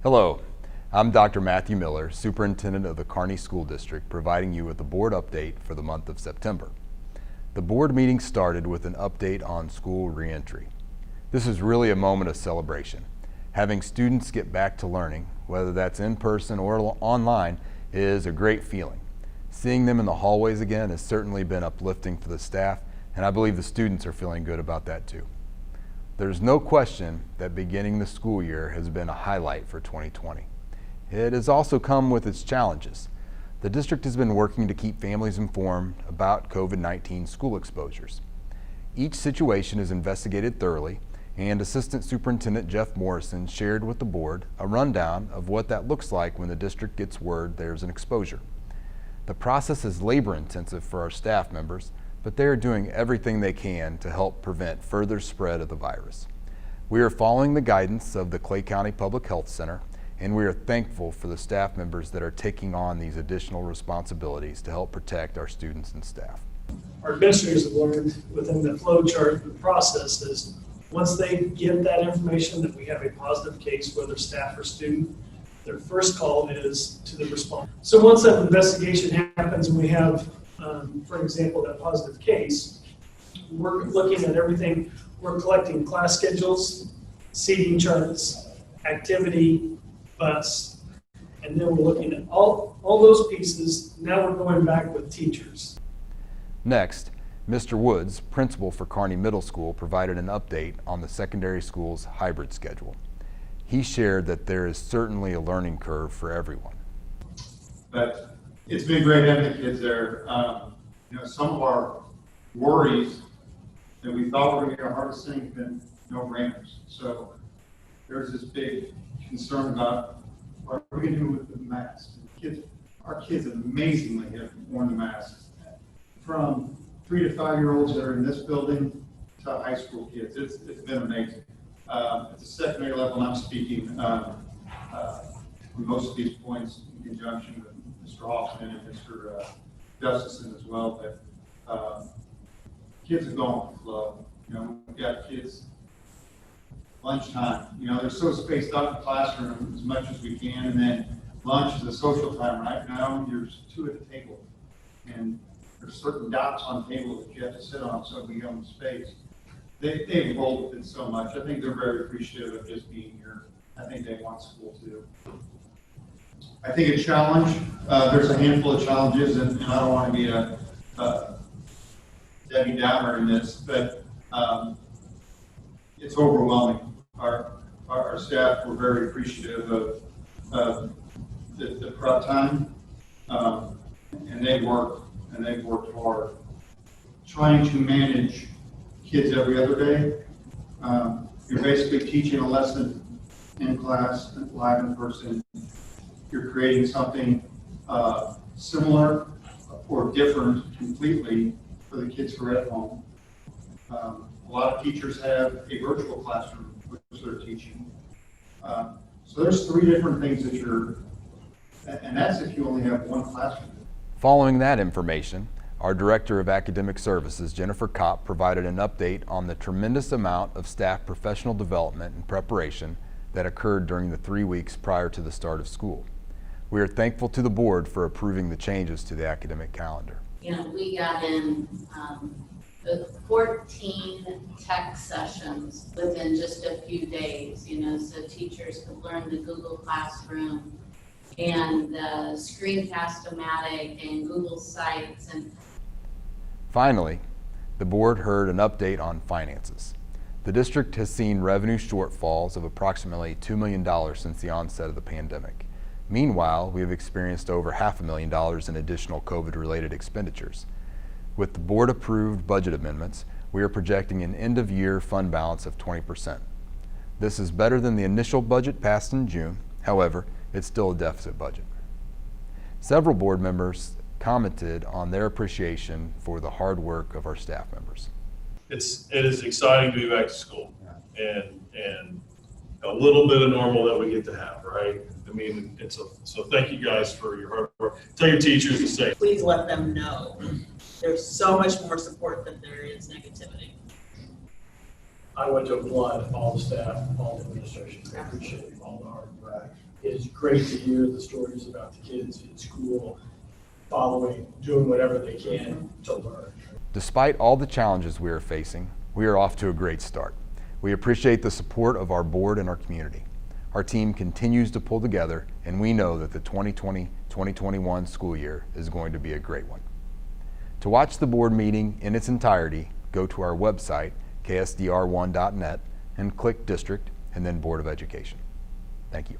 Hello, I'm Dr. Matthew Miller, Superintendent of the Kearney School District, providing you with a board update for the month of September. The board meeting started with an update on school reentry. This is really a moment of celebration. Having students get back to learning, whether that's in person or online, is a great feeling. Seeing them in the hallways again has certainly been uplifting for the staff, and I believe the students are feeling good about that too. There's no question that beginning the school year has been a highlight for 2020. It has also come with its challenges. The district has been working to keep families informed about COVID-19 school exposures. Each situation is investigated thoroughly, and Assistant Superintendent Jeff Morrison shared with the board a rundown of what that looks like when the district gets word there's an exposure. The process is labor-intensive for our staff members, but they are doing everything they can to help prevent further spread of the virus. We are following the guidance of the Clay County Public Health Center, and we are thankful for the staff members that are taking on these additional responsibilities to help protect our students and staff. Our administrators have learned within the flow chart, the process is once they get that information that we have a positive case, whether staff or student, their first call is to the respondent. So once that investigation happens and we have, for example, that positive case, we're looking at everything. We're collecting class schedules, seating charts, activity, bus, and then we're looking at all those pieces. Now we're going back with teachers. Next, Mr. Woods, principal for Kearney Middle School, provided an update on the secondary school's hybrid schedule. He shared that there is certainly a learning curve for everyone. But it's been great having the kids there. Some of our worries that we thought were going to be our hardest thing have been no-brainers. So there's this big concern about what are we going to do with the masks. Our kids amazingly have worn the masks. From 3 to 5 year olds that are in this building to high school kids, it's been amazing. At the secondary level, and I'm speaking on most of these points in conjunction with Mr. Hoffman and Mr. Gustafson as well, but kids are going with the flow. We've got kids lunchtime. They're so spaced out in the classroom as much as we can, and then lunch is a social time. Right now, there's 2 at the table, and there's certain dots on the table that you have to sit on so we own space. They've rolled with it so much. I think they're very appreciative of just being here. I think they want school too. I think a challenge, there's a handful of challenges, and I don't want to be a Debbie Downer in this, but it's overwhelming. Our staff were very appreciative of the prep time, and they've worked hard. Trying to manage kids every other day. You're basically teaching a lesson in class, live in person. You're creating something similar or different completely for the kids who are at home. A lot of teachers have a virtual classroom which they're teaching. So there's 3 different things that and that's if you only have one classroom. Following that information, our Director of Academic Services, Jennifer Kopp, provided an update on the tremendous amount of staff professional development and preparation that occurred during the 3 weeks prior to the start of school. We are thankful to the board for approving the changes to the academic calendar. We got in 14 tech sessions within just a few days, so teachers could learn the Google Classroom and the Screencast-O-Matic and Google Sites. And finally, the board heard an update on finances. The district has seen revenue shortfalls of approximately $2 million since the onset of the pandemic. Meanwhile, we have experienced over $500,000 in additional COVID-related expenditures. With the board-approved budget amendments, we are projecting an end-of-year fund balance of 20%. This is better than the initial budget passed in June. However, it's still a deficit budget. Several board members commented on their appreciation for the hard work of our staff members. It is exciting to be back to school, and a little bit of normal that we get to have, right? So thank you guys for your hard work. Tell your teachers to say. Please let them know there's so much more support than there is negativity. I want to applaud all the staff, all the administration. I appreciate all the hard work. it's great to hear the stories about the kids in school following, doing whatever they can to learn. Despite all the challenges we are facing, we are off to a great start. We appreciate the support of our board and our community. Our team continues to pull together, and we know that the 2020-2021 school year is going to be a great one. To watch the board meeting in its entirety, go to our website, ksdr1.net, and click District and then Board of Education. Thank you.